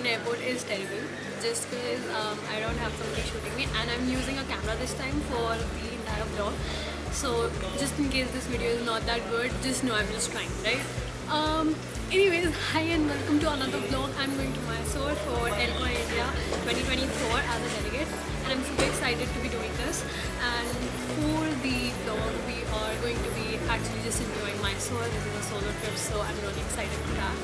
London airport is terrible just because I don't have somebody shooting me, and I'm using a camera this time for the entire vlog. So just in case this video is not that good, just know I'm just trying, right? Anyways, hi and welcome to another vlog. I'm going to Mysore for Elcoy India 2024 as a delegate, and I'm super excited to be doing this. And for the vlog, we are going to be actually just enjoying Mysore. This is a solo trip, so I'm really excited for that.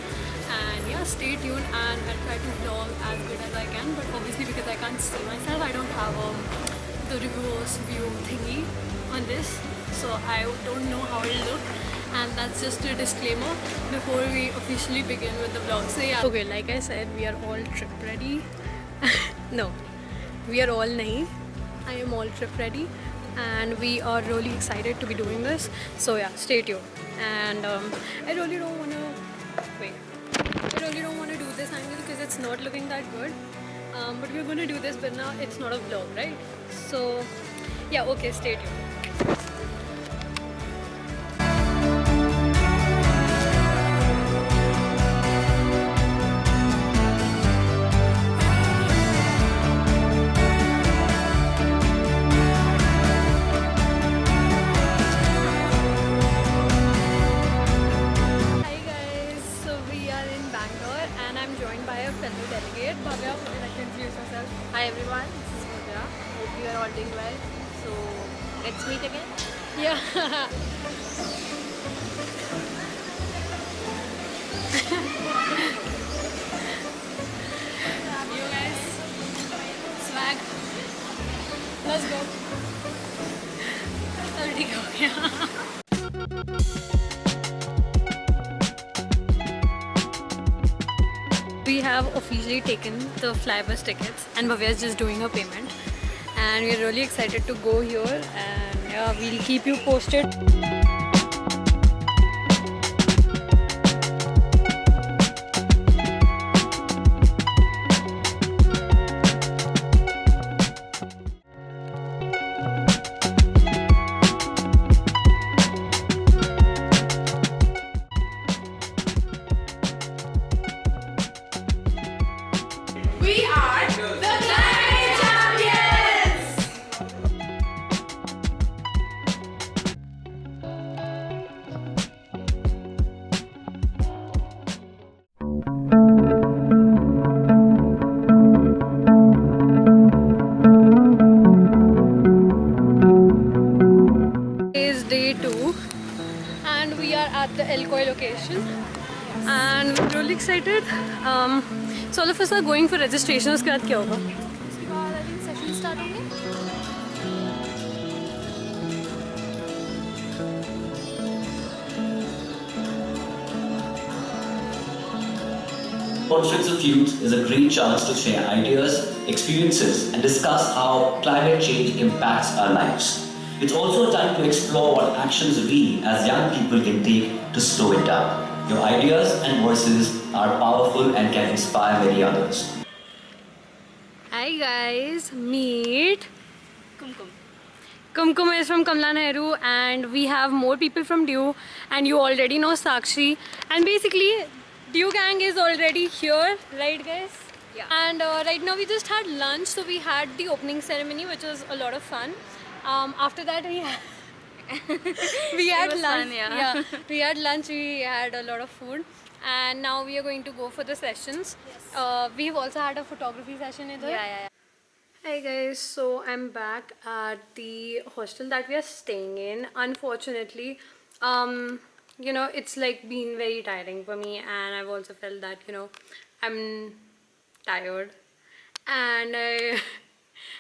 And yeah, stay tuned, and I'll try to vlog as good as I can. But obviously, because I can't see myself, I don't have the reverse view thingy on this, so I don't know how it'll look. And that's just a disclaimer before we officially begin with the vlog. So yeah, okay, like I said, we are all trip ready. No, we are all nahi. I am all trip ready, and we are really excited to be doing this. So yeah, stay tuned. And I really don't wanna wait. I really don't want to do this angle because it's not looking that good. But we're gonna do this, but now it's not a vlog, right? So yeah, okay, stay tuned. Hi guys, so we are in Bangalore and I'm joined by a fellow delegate. Bhavya, would you like to introduce yourself? Hi everyone, this is Bhavya. Hope you are all doing well. So let's meet again. Yeah. You guys, swag. Let's go. Already go, yeah. We have officially taken the flybus tickets and Bhavya is just doing her payment, and we're really excited to go here, and yeah, we'll keep you posted. We are the Climate Champions! Is day 2 and we are at the Elcoy location, and we're really excited. So all of us are going for registration. उसके बाद क्या होगा? उसके बाद I think session start होंगे. Portraits of Youth is a great chance to share ideas, experiences, and discuss how climate change impacts our lives. It's also a time to explore what actions we as young people can take to slow it down. Your ideas and voices are powerful and can inspire many others. Hi guys, meet Kumkum. Kumkum is from Kamla Nehru, and we have more people from Dew, and you already know Sakshi, and basically Dew gang is already here, right guys? Yeah. And right now we just had lunch, so we had the opening ceremony, which was a lot of fun. After that we had was lunch. fun, yeah. We had lunch. We had a lot of food, and now we are going to go for the sessions. Yes. We've also had a photography session in there. Yeah. Hi guys, so I'm back at the hostel that we are staying in. Unfortunately, you know, it's like been very tiring for me, and I've also felt that, you know, I'm tired, and I,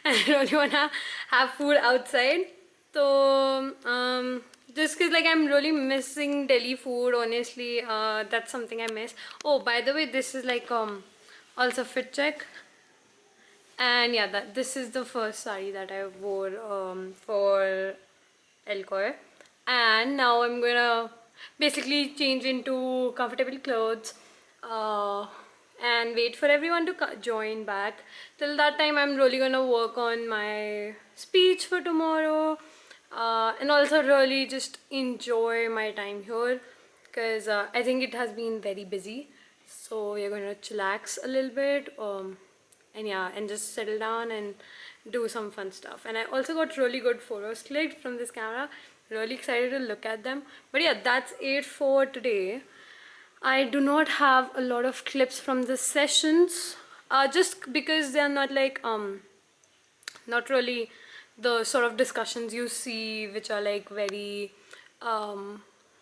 I really wanna have food outside. So just cause like I'm really missing Delhi food, honestly. That's something I miss. Oh, by the way, this is like also fit check. And yeah, this is the first sari that I wore for Elcoy, and now I'm gonna basically change into comfortable clothes and wait for everyone to join back. Till that time, I'm really gonna work on my speech for tomorrow, and also really just enjoy my time here, because I think it has been very busy. So we're going to chillax a little bit, and yeah, and just settle down and do some fun stuff. And I also got really good photos clicked from this camera. Really excited to look at them. But yeah, that's it for today. I do not have a lot of clips from the sessions, just because they are not like not really the sort of discussions you see which are like very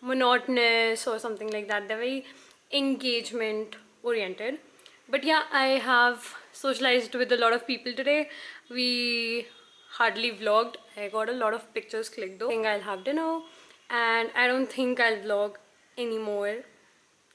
monotonous or something like that. They're very engagement oriented. But yeah, I have socialized with a lot of people today. We hardly vlogged. I got a lot of pictures clicked though. I think I'll have dinner, and I don't think I'll vlog anymore,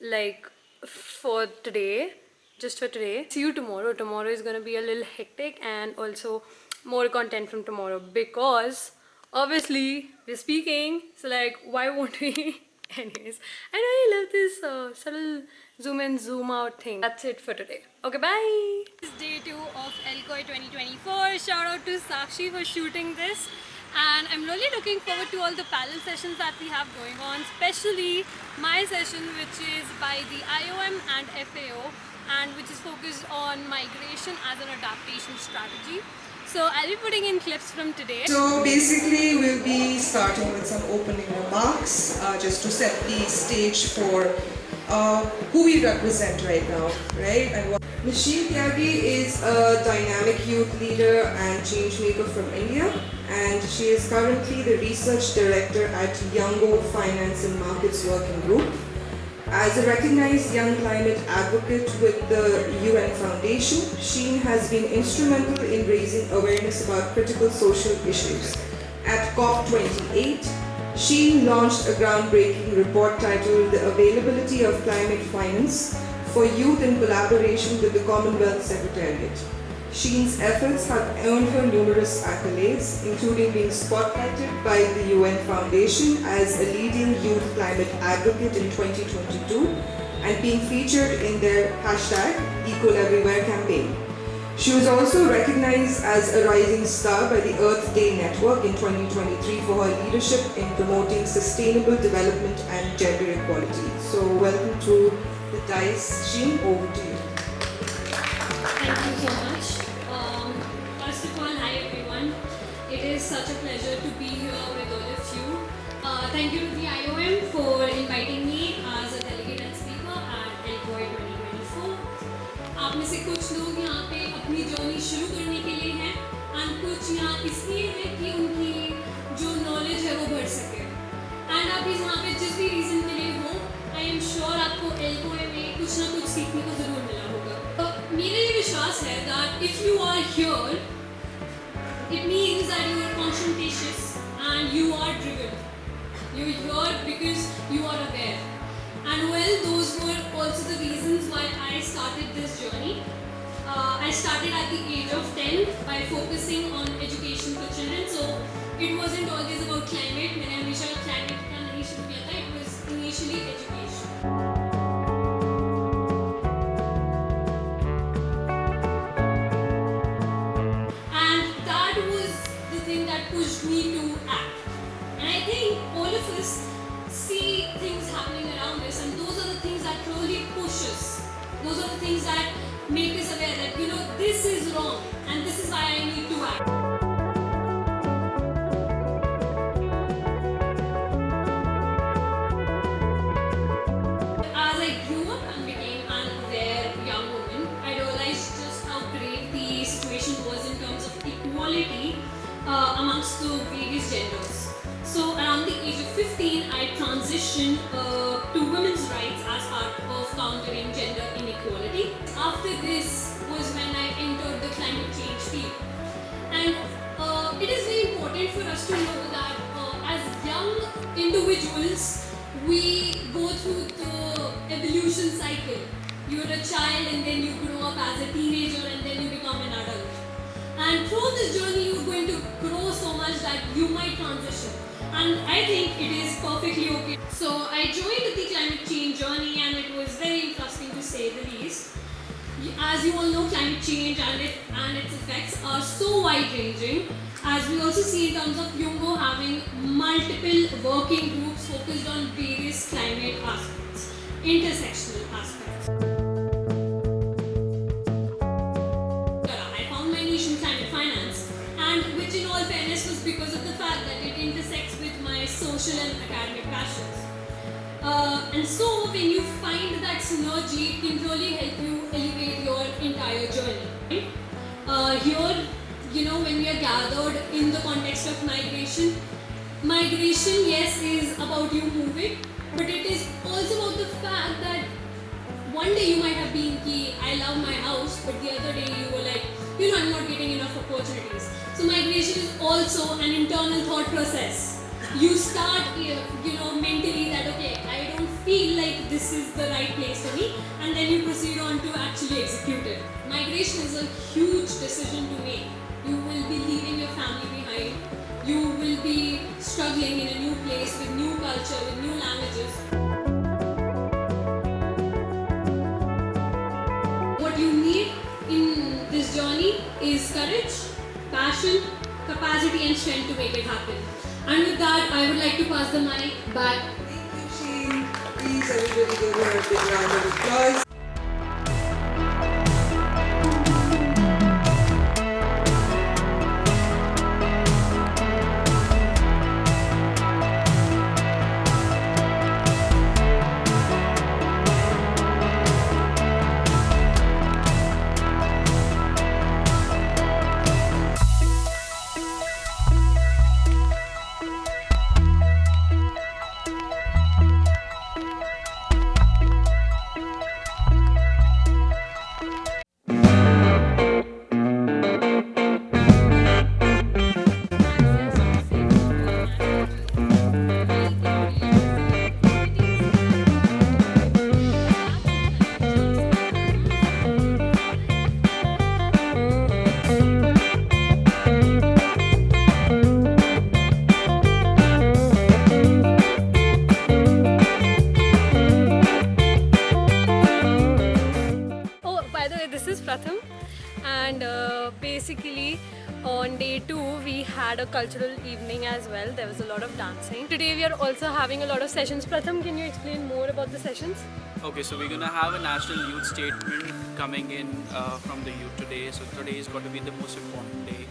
like for today, just for today. See you tomorrow. Tomorrow is gonna be a little hectic, and also more content from tomorrow, because obviously we're speaking, so like why won't we? Anyways, I really love this subtle zoom in zoom out thing. That's it for today. Okay, bye. This is day 2 of Elkoi 2024. Shout out to Sakshi for shooting this. And I'm really looking forward to all the panel sessions that we have going on, especially my session, which is by the IOM and FAO, and which is focused on migration as an adaptation strategy. So I'll be putting in clips from today. So basically we'll be starting with some opening remarks, just to set the stage for who we represent right now, right? And Nasheen Tyagi is a dynamic youth leader and change maker from India, and she is currently the research director at Youngo Finance and Markets Working Group. As a recognized young climate advocate with the UN Foundation, Sheen has been instrumental in raising awareness about critical social issues. At COP28, Sheen launched a groundbreaking report titled The Availability of Climate Finance for Youth in collaboration with the Commonwealth Secretariat. Sheen's efforts have earned her numerous accolades, including being spotlighted by the UN Foundation as a leading youth climate advocate in 2022 and being featured in their #EqualEverywhere campaign. She was also recognized as a rising star by the Earth Day Network in 2023 for her leadership in promoting sustainable development and gender equality. So welcome to the DICE. Sheen, over to you. Thank you so much. First of all, hi everyone. It is such a pleasure to be here with all of you. Thank you to the IOM for inviting me as a delegate and speaker at Elkoi 2024. आप में से कुछ लोग यहाँ पे अपनी journey शुरू करने के लिए हैं, और कुछ यहाँ इसलिए हैं कि उनकी जो नॉलेज है वो बढ़ सके. एंड आप यहाँ पे जिस भी रीज़न के लिए हो, आई एम श्योर आपको एल्कोई में कुछ ना कुछ सीखने को ज़रूर मिला होगा. तो मेरा ये विश्वास है that if you are here, it means that you are conscientious and you are driven. You're here because you are aware. And well, those were also the reasons why I started this journey. I started at the age of 10 by focusing on education for children. So it wasn't always about climate. मैंने हमेशा climate का नहीं शुरू किया था. It was initially education. Pushed me to act. And I think all of us see things happening around us, and those are the things that really push us. Those are the things that make us aware that, you know, this is wrong and this is why I need to act. As I grew up and became an aware young woman, I realized just how great the situation was in terms of equality amongst the various genders. So around the age of 15, I transitioned to women's rights as part of countering gender inequality. After this was when I entered the climate change field. And it is very important for us to know that as young individuals, we go through the evolution cycle. You're a child and then you grow up as a teenager and then you become an adult. And through this journey, you're going to grow so much that you might transition. And I think it is perfectly okay. So I joined the climate change journey, and it was very interesting to say the least. As you all know, climate change and its effects are so wide-ranging. As we also see in terms of Youngo having multiple working groups focused on various climate aspects, intersectional aspects. social and academic passions. And so when you find that synergy, it can really help you elevate your entire journey. Right? Here, when we are gathered in the context of migration, yes, is about you moving, but it is also about the fact that one day you might have been key, I love my house, but the other day you were like, I'm not getting enough opportunities. So migration is also an internal thought process. You start, mentally that, okay, I don't feel like this is the right place for me, and then you proceed on to actually execute it. Migration is a huge decision to make. You will be leaving your family behind. You will be struggling in a new place with new culture, with new languages. What you need in this journey is courage, passion, capacity and strength to make it happen. And with that, I would like to pass the mic back. Thank you, Sheen. Please, everybody give her a big round of applause. Basically on day 2 we had a cultural evening as well. There was a lot of dancing. Today we are also having a lot of sessions. Pratham, can you explain more about the sessions? Okay, so we're gonna have a national youth statement coming in from the youth today. So today is going to be the most important day.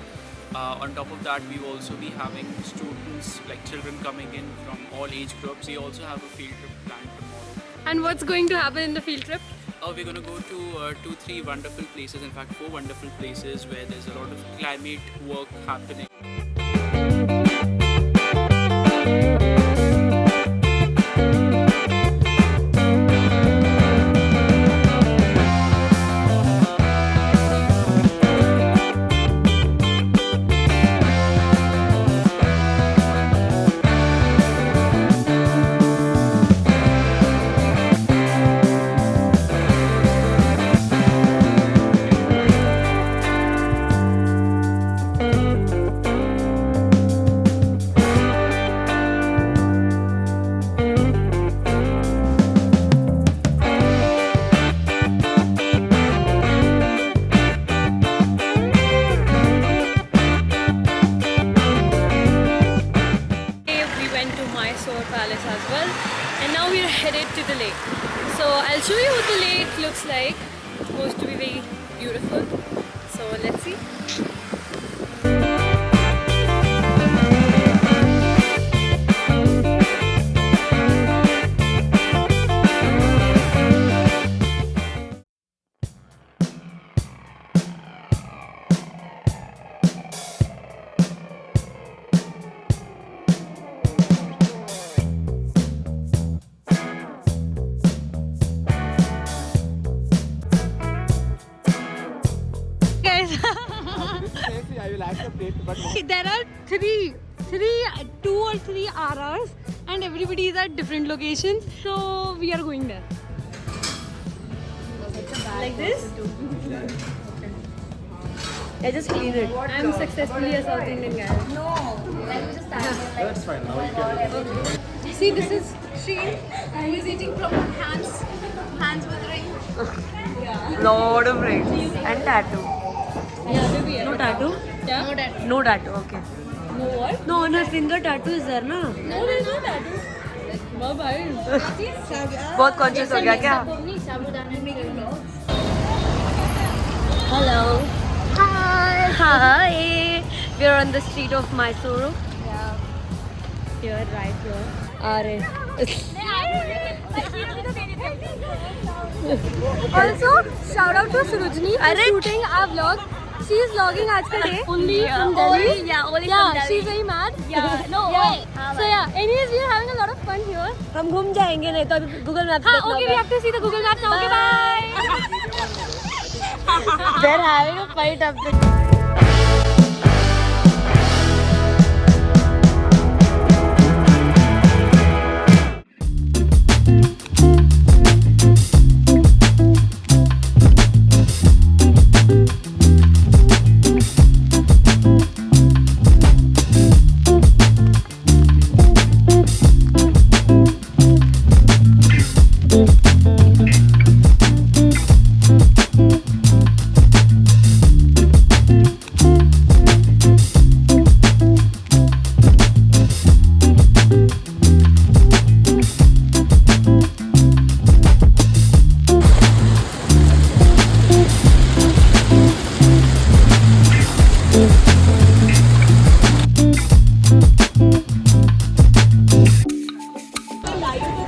On top of that, we will also be having students, like children coming in from all age groups. We also have a field trip planned tomorrow. And what's going to happen in the field trip? We're going to go to 2-3 wonderful places, in fact 4 wonderful places where there's a lot of climate work happening. Palace as well, and now we are headed to the lake. So I'll show you what the lake looks like. It's supposed to be very beautiful, so let's see. There are two or three RRs and everybody is at different locations, so we are going there. Like this? I just clean it. I'm successfully a South Indian guy. That's fine, now you can. See, this is Sheen, who is eating from hands with ring. Lot of rings and tattoo. no tattoo. Yeah? No tattoo. No tattoo, okay. No what? No, on her finger tattoo is there, na? No, there's no tattoo. Bye. बहुत conscious हो गया क्या? Hello. Hi. We are on the street of Mysuru. Yeah. here, right here. Also, shout out to Surujni for shooting our vlog. She's vlogging aaj ka day only from Delhi. Only She's very mad. Yeah, no, So yeah, anyways, we are having a lot of fun here. हम घूम जाएंगे नहीं तो अभी Google Maps हाँ, देखना okay, we होगा. have to see the Google Maps now. Okay, bye. They're having a fight up there.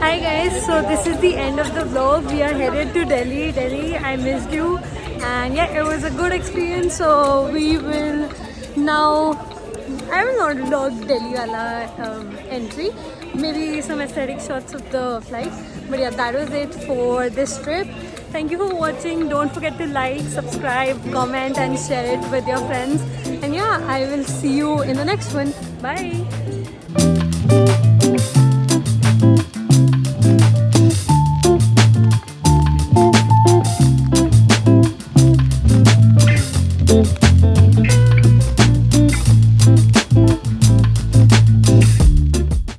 Hi guys, so this is the end of the vlog. We are headed to Delhi. Delhi, I missed you, and yeah, it was a good experience. So we will now. I will not vlog Delhi wala entry. Maybe some aesthetic shots of the flight. But yeah, that was it for this trip. Thank you for watching. Don't forget to like, subscribe, comment, and share it with your friends. And yeah, I will see you in the next one. Bye.